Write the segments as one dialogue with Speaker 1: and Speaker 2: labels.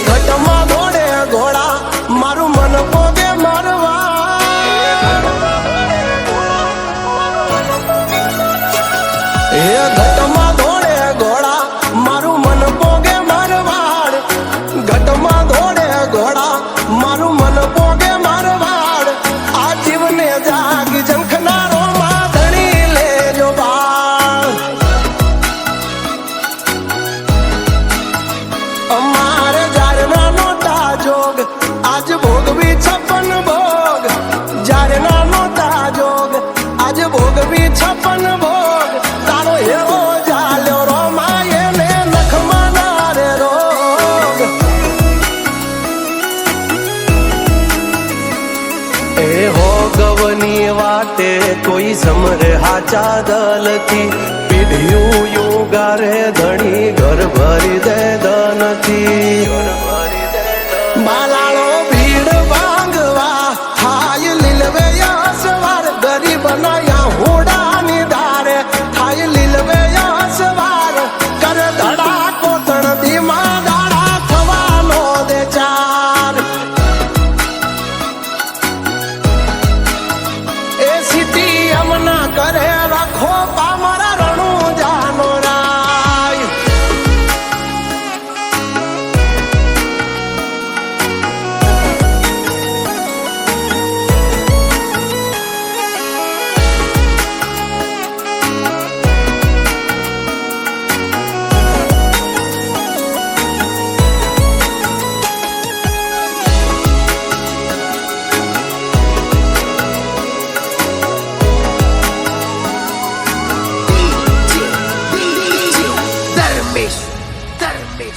Speaker 1: ઘટમાં દોડે ઘોડા મારું મન પોગે મારવા એ ઘટમાં દોડે ઘોડા મારું મન પોગે મારવાડ ઘટમાં દોડે ઘોડા મારું મન પોગે મારવાડ આ જીવને જાગી ઝંખનારો માં ધણી લેજો બાળ અમારે જોગ આજ ભોગવી 56 ભોગ જ્યારે નાનો જોગ આજ ભોગવી 56 ભોગ તારો એવો ચાલ્યો રોમાય ને નખમાં ના રે રોગ એ હો ગવની વાટે કોઈ સમરે હાચા દલથી પીઢિયું યુગારે ધણી ઘર ભરી દે ધનથી બાલાળો ભીડ ભાંગવા થાય લીલવે સવાર ગરીબ નયા હોડાની ધારે થાય લીલવે સવાર કર ધડા કોતણ ધીમા દાડા થવાનો દે ચાર એ સીટી અમના કરે રાખો પામરા રણું જાનો રાય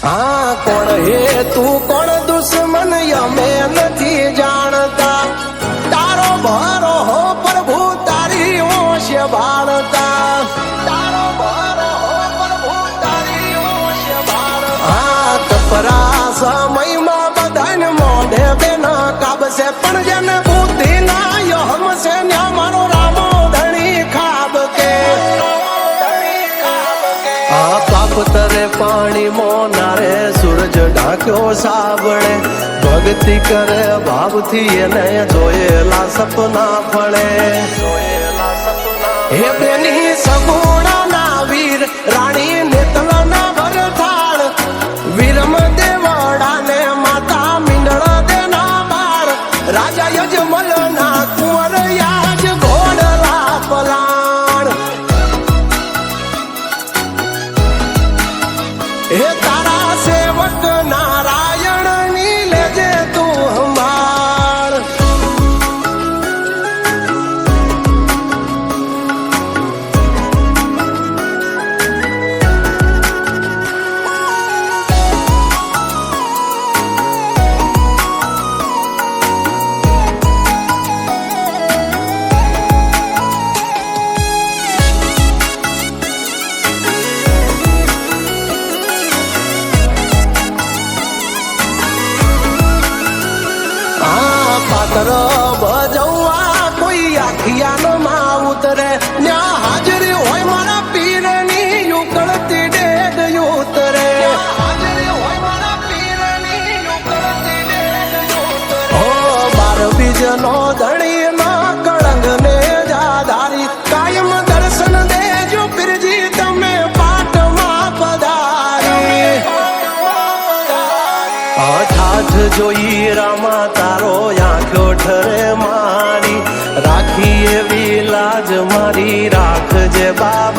Speaker 1: हाँ कोण हे तू कोण दुश्मन यमे नहीं जानता तारो भरो हो प्रभु तारी ओश बाणता तारो भरो हो प्रभु तारी ओश बाणता हाँ कपरा समय में बधन मोढ़े बेना काब से पण जन बुद्धि ना यो हमसे न्या मारो रामो धनी खाब के पाप तरे पानी मोनारे सूरज ढाक्यो सावणे भक्ति करे भाव थी ने जोયેલા सपना फळे हे बेनी सगुणा ना वीर रानी नेतल ना भरथाळ वीरम देवड़ा ने माता मिंडळ देना बाळ राजा यजमल ना कुंवर याज घोड़ला पलाण हे तारा सेवक नारायण नी लेजे तू हमार पातर बजवा कोई आखियान मां उतरे न्या हाजरी होय मारा पीरनी युकळती डेग उतरे हाजरी होय मारा पीरनी युकळती डेग उतरे ओ बार बीजनो धणी ना कळंग ने जाधारी कायम दर्शन देजो पिरजी तमे पाठ मां पधारी ठाठ जोई रामा तारो आंखो ठरे मारी राखी एवी लाज मारी राख जे बाबा